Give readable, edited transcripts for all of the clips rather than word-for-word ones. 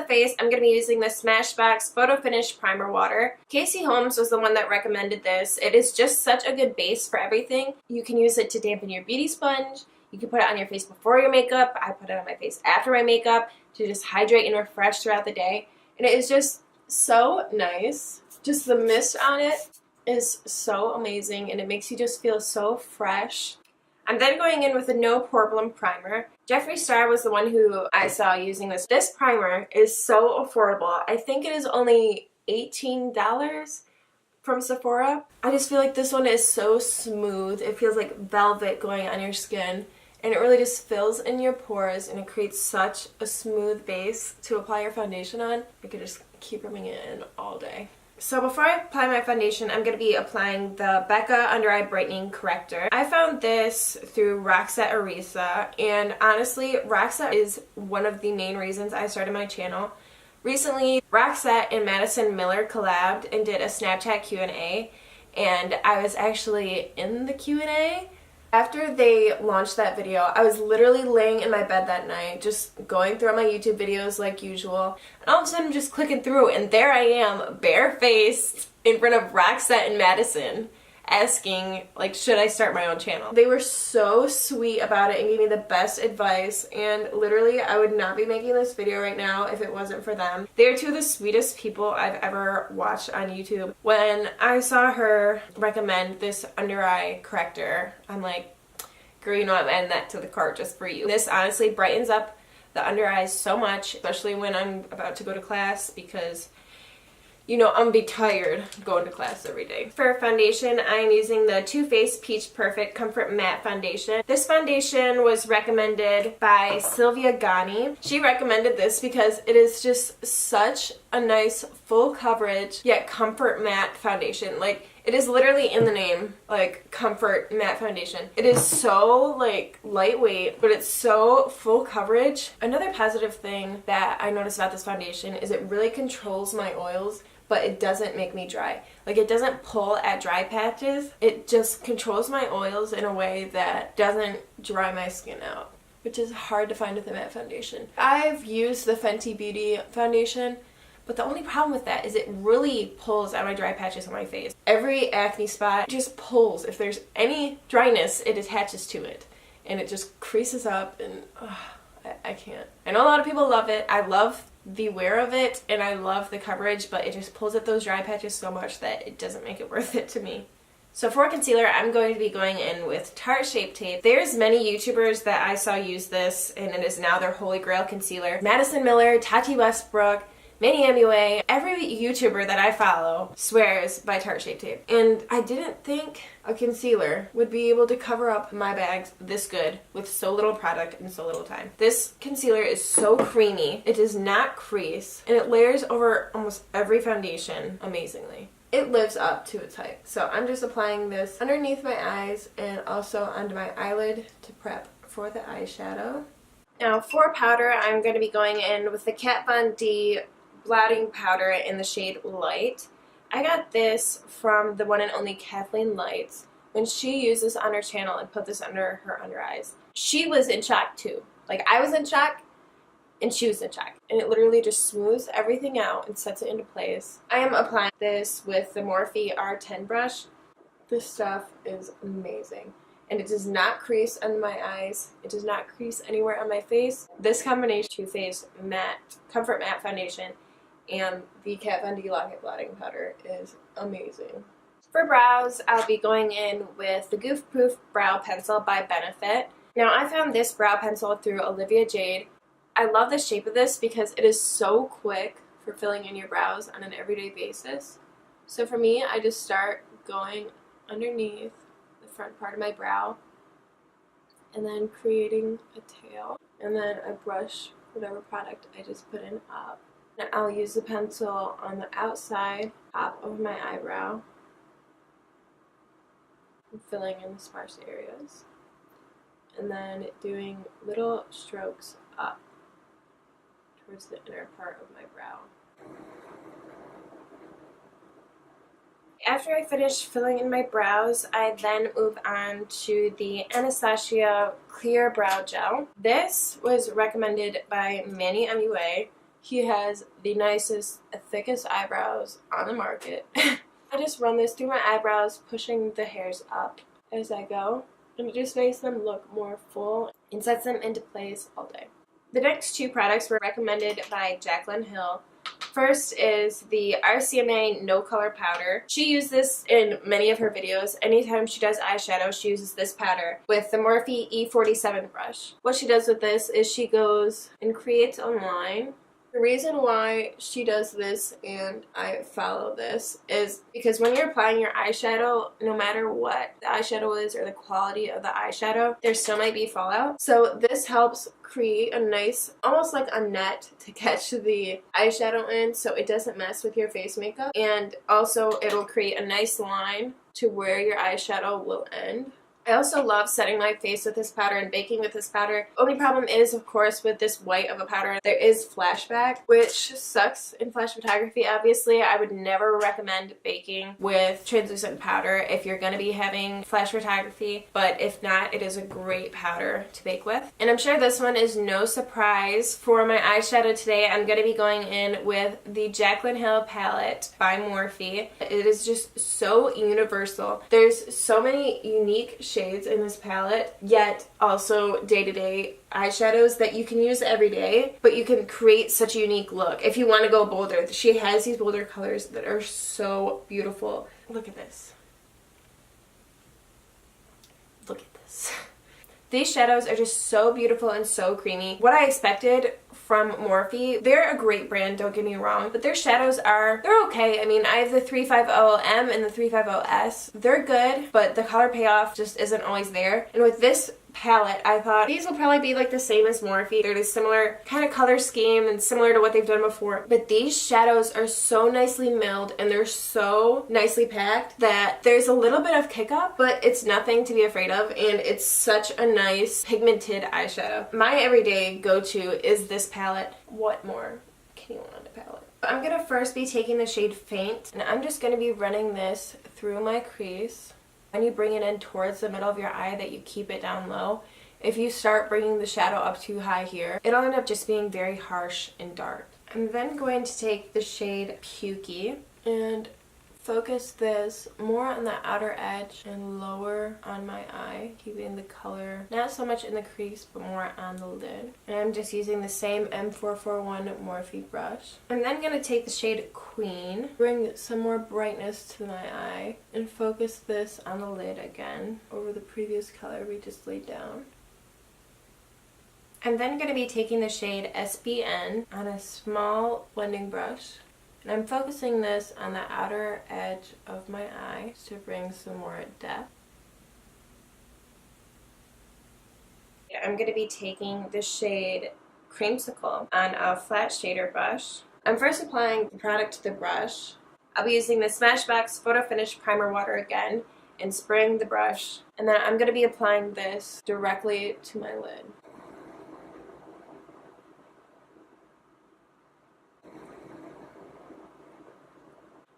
face, I'm going to be using the Smashbox Photo Finish Primer Water. Casey Holmes was the one that recommended this. It is just such a good base for everything. You can use it to dampen your beauty sponge. You can put it on your face before your makeup. I put it on my face after my makeup to just hydrate and refresh throughout the day. And it is just so nice. Just the mist on it is so amazing, and it makes you just feel so fresh. I'm then going in with a No Problem Primer. Jeffree Star was the one who I saw using this. This primer is so affordable. I think it is only $18 from Sephora. I just feel like this one is so smooth. It feels like velvet going on your skin, and it really just fills in your pores, and it creates such a smooth base to apply your foundation on. You could just keep rubbing it in all day. So before I apply my foundation, I'm going to be applying the Becca Under Eye Brightening Corrector. I found this through Roxette Arisa, and honestly, Roxette is one of the main reasons I started my channel. Recently, Roxette and Madison Miller collabed and did a Snapchat Q&A, and I was actually in the Q&A. After they launched that video, I was literally laying in my bed that night, just going through my YouTube videos like usual, and all of a sudden I'm just clicking through, and there I am, barefaced, in front of Roxette and Madison, asking, like, should I start my own channel? They were so sweet about it and gave me the best advice, and literally I would not be making this video right now if it wasn't for them. They are two of the sweetest people I've ever watched on YouTube. When I saw her recommend this under eye corrector, I'm like, girl, you know I'm adding that to the cart just for you. This honestly brightens up the under eyes so much, especially when I'm about to go to class, because you know, I'm gonna be tired going to class every day. For foundation, I'm using the Too Faced Peach Perfect Comfort Matte Foundation. This foundation was recommended by Sylvia Gani. She recommended this because it is just such a nice full coverage yet comfort matte foundation. Like, it is literally in the name, like, comfort matte foundation. It is so, like, lightweight, but it's so full coverage. Another positive thing that I noticed about this foundation is it really controls my oils, but it doesn't make me dry. Like, it doesn't pull at dry patches. It just controls my oils in a way that doesn't dry my skin out, which is hard to find with a matte foundation. I've used the Fenty Beauty foundation, but the only problem with that is it really pulls at my dry patches on my face. Every acne spot just pulls. If there's any dryness, it attaches to it, and it just creases up, and I can't. I know a lot of people love it. I love the wear of it, and I love the coverage, but it just pulls at those dry patches so much that it doesn't make it worth it to me. So for concealer, I'm going to be going in with Tarte Shape Tape. There's many YouTubers that I saw use this, and it is now their holy grail concealer. Madison Miller, Tati Westbrook, Manny MUA, every YouTuber that I follow swears by Tarte Shape Tape. And I didn't think a concealer would be able to cover up my bags this good with so little product and so little time. This concealer is so creamy, it does not crease, and it layers over almost every foundation amazingly. It lives up to its hype. So I'm just applying this underneath my eyes and also under my eyelid to prep for the eyeshadow. Now for powder, I'm going to be going in with the Kat Von D blotting powder in the shade Light. I got this from the one and only Kathleen Lights when she used this on her channel and put this under her under eyes. She was in shock too. Like, I was in shock and she was in shock. And it literally just smooths everything out and sets it into place. I am applying this with the Morphe R10 brush. This stuff is amazing. And it does not crease under my eyes. It does not crease anywhere on my face. This combination, Too Faced Matte, Comfort Matte Foundation, and the Kat Von D Lock-It Blotting Powder is amazing. For brows, I'll be going in with the Goof Proof Brow Pencil by Benefit. Now, I found this brow pencil through Olivia Jade. I love the shape of this because it is so quick for filling in your brows on an everyday basis. So for me, I just start going underneath the front part of my brow and then creating a tail. And then I brush whatever product I just put in up. And I'll use the pencil on the outside, top of my eyebrow, and filling in the sparse areas. And then doing little strokes up towards the inner part of my brow. After I finish filling in my brows, I then move on to the Anastasia Clear Brow Gel. This was recommended by Manny MUA. He has the nicest, thickest eyebrows on the market. I just run this through my eyebrows, pushing the hairs up as I go, and it just makes them look more full and sets them into place all day. The next two products were recommended by Jaclyn Hill. First is the RCMA No Color Powder. She used this in many of her videos. Anytime she does eyeshadow, she uses this powder with the Morphe E47 brush. What she does with this is she goes and creates a line. The reason why she does this and I follow this is because when you're applying your eyeshadow, no matter what the eyeshadow is or the quality of the eyeshadow, there still might be fallout. So this helps create a nice, almost like a net to catch the eyeshadow in so it doesn't mess with your face makeup. And also it'll create a nice line to where your eyeshadow will end. I also love setting my face with this powder and baking with this powder. Only problem is, of course, with this white of a powder, there is flashback, which sucks in flash photography, obviously. I would never recommend baking with translucent powder if you're going to be having flash photography, but if not, it is a great powder to bake with. And I'm sure this one is no surprise. For my eyeshadow today, I'm going to be going in with the Jaclyn Hill palette by Morphe. It is just so universal. There's so many unique shades in this palette, yet also day-to-day eyeshadows that you can use every day, but you can create such a unique look. If you want to go bolder, she has these bolder colors that are so beautiful. Look at this. Look at this. These shadows are just so beautiful and so creamy. What I expected from Morphe, they're a great brand, don't get me wrong, but their shadows they're okay. I mean, I have the 350M and the 350S. They're good, but the color payoff just isn't always there. And with this palette, I thought these will probably be like the same as Morphe. They're the similar kind of color scheme and similar to what they've done before. But these shadows are so nicely milled and they're so nicely packed that there's a little bit of kick up, but it's nothing to be afraid of, and it's such a nice pigmented eyeshadow. My everyday go-to is this palette. What more can you want a palette? I'm going to first be taking the shade Faint, and I'm just going to be running this through my crease. When you bring it in towards the middle of your eye, that you keep it down low. If you start bringing the shadow up too high here, it'll end up just being very harsh and dark. I'm then going to take the shade Pukey and focus this more on the outer edge and lower on my eye, keeping the color not so much in the crease but more on the lid. And I'm just using the same M441 Morphe brush. I'm then going to take the shade Queen, bring some more brightness to my eye, and focus this on the lid again over the previous color we just laid down. I'm then going to be taking the shade SBN on a small blending brush. And I'm focusing this on the outer edge of my eye to bring some more depth. I'm going to be taking the shade Creamsicle on a flat shader brush. I'm first applying the product to the brush. I'll be using the Smashbox Photo Finish Primer Water again and spraying the brush. And then I'm going to be applying this directly to my lid.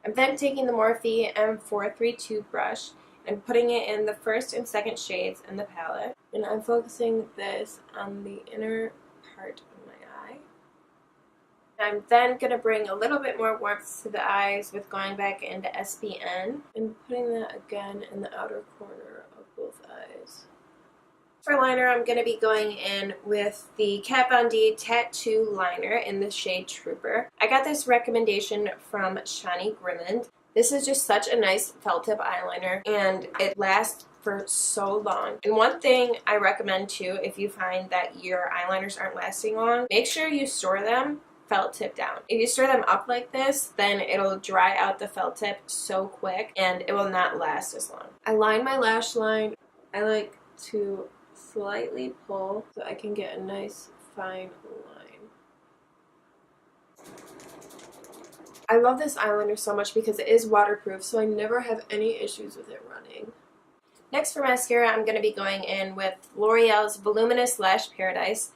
I'm then taking the Morphe M432 brush and putting it in the first and second shades in the palette. And I'm focusing this on the inner part of my eye. I'm then going to bring a little bit more warmth to the eyes with going back into SBN and putting that again in the outer corner of both eyes. For liner, I'm going to be going in with the Kat Von D Tattoo Liner in the shade Trooper. I got this recommendation from Shani Grimond. This is just such a nice felt tip eyeliner, and it lasts for so long. And one thing I recommend too, if you find that your eyeliners aren't lasting long, make sure you store them felt tip down. If you store them up like this, then it'll dry out the felt tip so quick and it will not last as long. I line my lash line. I like to slightly pull so I can get a nice fine line. I love this eyeliner so much because it is waterproof, so I never have any issues with it running. Next for mascara, I'm going to be going in with L'Oreal's Voluminous Lash Paradise.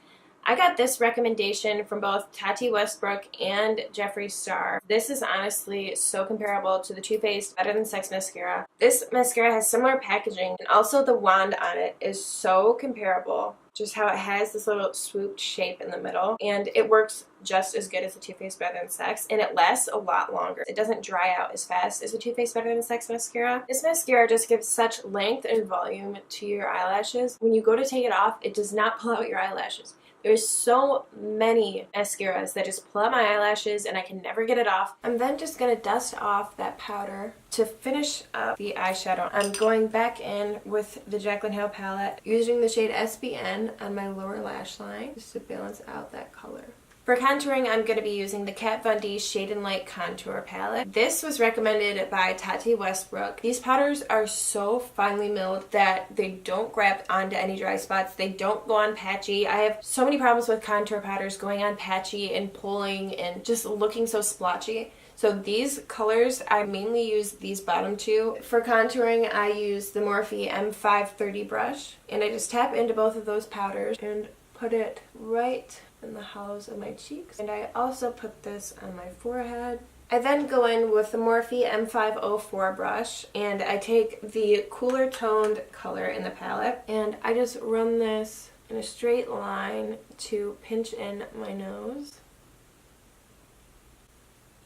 I got this recommendation from both Tati Westbrook and Jeffree Star. This is honestly so comparable to the Too Faced Better Than Sex mascara. This mascara has similar packaging, and also the wand on it is so comparable. just how it has this little swooped shape in the middle, and it works just as good as the Too Faced Better Than Sex, and it lasts a lot longer. It doesn't dry out as fast as the Too Faced Better Than Sex mascara. This mascara just gives such length and volume to your eyelashes. When you go to take it off, it does not pull out your eyelashes. There's so many mascaras that just pull out my eyelashes and I can never get it off. I'm then just going to dust off that powder. To finish up the eyeshadow, I'm going back in with the Jaclyn Hill palette, using the shade SBN on my lower lash line just to balance out that color. For contouring, I'm going to be using the Kat Von D Shade and Light Contour Palette. This was recommended by Tarte Westbrook. These powders are so finely milled that they don't grab onto any dry spots. They don't go on patchy. I have so many problems with contour powders going on patchy and pulling and just looking so splotchy. So these colors, I mainly use these bottom two. For contouring, I use the Morphe M530 brush, and I just tap into both of those powders and put it right in the hollows of my cheeks. And I also put this on my forehead. I then go in with the Morphe M504 brush, and I take the cooler toned color in the palette, and I just run this in a straight line to pinch in my nose.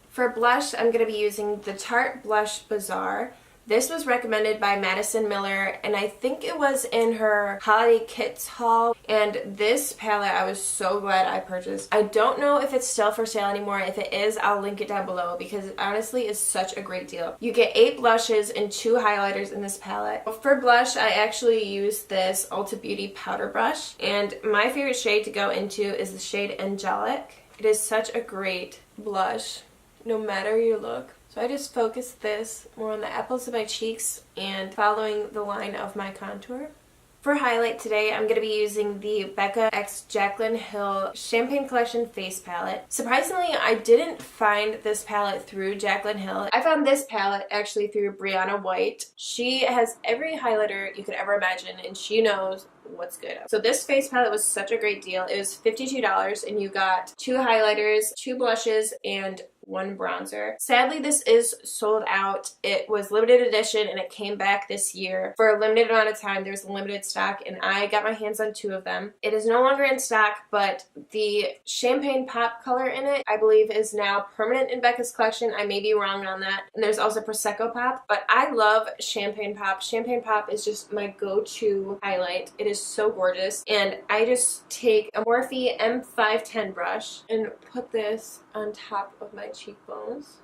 For blush, I'm going to be using the Tarte Blush Bazaar. This was recommended by Madison Miller, and I think it was in her Holiday Kits haul. And this palette, I was so glad I purchased. I don't know if it's still for sale anymore. If it is, I'll link it down below because it honestly is such a great deal. You get 8 blushes and 2 highlighters in this palette. For blush, I actually use this Ulta Beauty powder brush, and my favorite shade to go into is the shade Angelic. It is such a great blush, no matter your look. So I just focus this more on the apples of my cheeks and following the line of my contour. For highlight today, I'm going to be using the Becca x Jaclyn Hill Champagne Collection Face Palette. Surprisingly, I didn't find this palette through Jaclyn Hill. I found this palette actually through Brianna White. She has every highlighter you could ever imagine, and she knows what's good. So this face palette was such a great deal. It was $52 and you got 2 highlighters, 2 blushes, and 1 bronzer. Sadly, this is sold out. It was limited edition and it came back this year. For a limited amount of time, there's limited stock, and I got my hands on 2 of them. It is no longer in stock, but the champagne pop color in it, I believe, is now permanent in Becca's collection. I may be wrong on that. And there's also Prosecco pop, but I love champagne pop. Champagne pop is just my go-to highlight. It is so gorgeous, and I just take a Morphe M510 brush and put this on top of my cheekbones.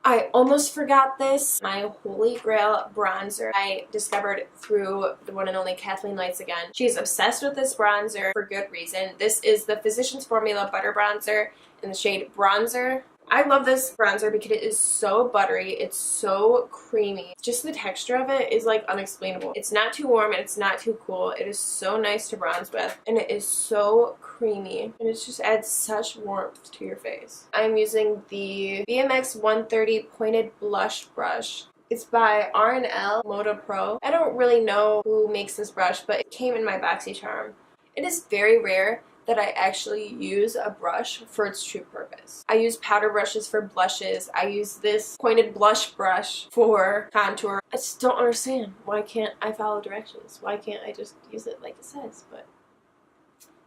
I almost forgot this. My holy grail bronzer I discovered through the one and only Kathleen Lights again. She's obsessed with this bronzer for good reason. This is the Physicians Formula Butter Bronzer in the shade Bronzer. I love this bronzer because it is so buttery, it's so creamy. Just the texture of it is like unexplainable. It's not too warm and it's not too cool. It is so nice to bronze with, and it is so creamy, and it just adds such warmth to your face. I'm using the BMX 130 Pointed Blush Brush. It's by R&L Moda Pro. I don't really know who makes this brush, but it came in my BoxyCharm. It is very rare that I actually use a brush for its true purpose. I use powder brushes for blushes. I use this pointed blush brush for contour. I just don't understand. Why can't I follow directions? Why can't I just use it like it says? But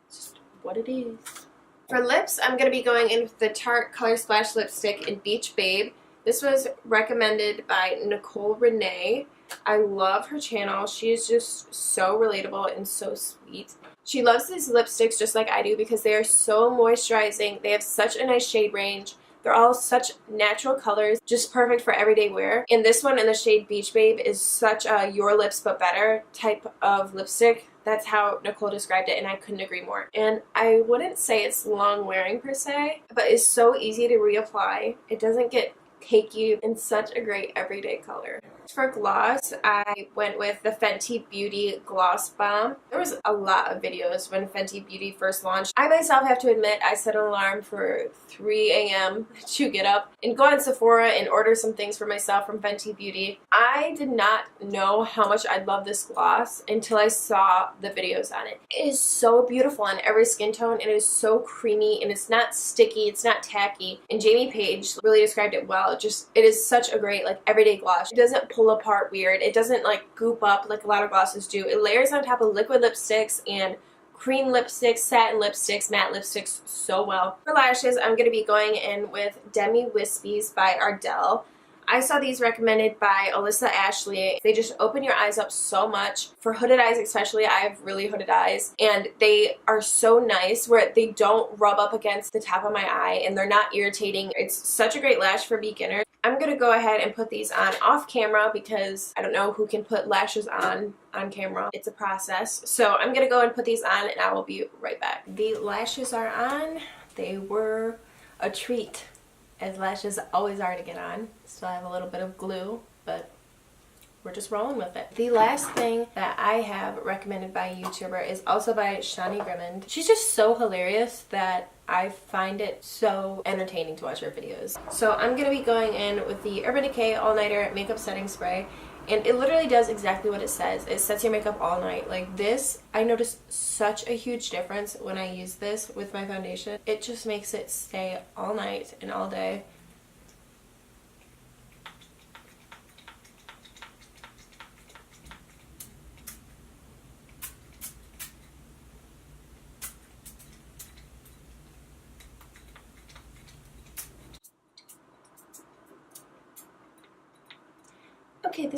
it's just what it is. For lips, I'm going to be going in with the Tarte Color Splash Lipstick in Beach Babe. This was recommended by Nicole Renee. I love her channel. She is just so relatable and so sweet. She loves these lipsticks just like I do because they are so moisturizing. They have such a nice shade range. They're all such natural colors, just perfect for everyday wear. And this one in the shade Beach Babe is such a your lips but better type of lipstick. That's how Nicole described it, and I couldn't agree more. And I wouldn't say it's long wearing per se, but it's so easy to reapply. It doesn't get cakey and such a great everyday color. For gloss, I went with the Fenty Beauty Gloss Bomb. There was a lot of videos when Fenty Beauty first launched. I myself have to admit I set an alarm for 3 a.m. to get up and go on Sephora and order some things for myself from Fenty Beauty. I did not know how much I love this gloss until I saw the videos on it. It is so beautiful on every skin tone. It is so creamy and it's not sticky, it's not tacky. And Jamie Page really described it well. It is such a great like everyday gloss. It doesn't pull apart weird. It doesn't like goop up like a lot of glosses do. It layers on top of liquid lipsticks and cream lipsticks, satin lipsticks, matte lipsticks so well. For lashes, I'm going to be going in with Demi Wispies by Ardell. I saw these recommended by Alyssa Ashley. They just open your eyes up so much. For hooded eyes especially, I have really hooded eyes, and they are so nice where they don't rub up against the top of my eye and they're not irritating. It's such a great lash for beginners. I'm going to go ahead and put these on off camera because I don't know who can put lashes on camera. It's a process. So I'm going to go and put these on and I will be right back. The lashes are on. They were a treat, as lashes always are to get on. Still have a little bit of glue, but we're just rolling with it. The last thing that I have recommended by a YouTuber is also by Shani Grimond. She's just so hilarious that I find it so entertaining to watch her videos. So I'm going to be going in with the Urban Decay All Nighter Makeup Setting Spray. And it literally does exactly what it says. It sets your makeup all night. Like this, I noticed such a huge difference when I use this with my foundation. It just makes it stay all night and all day. Okay, this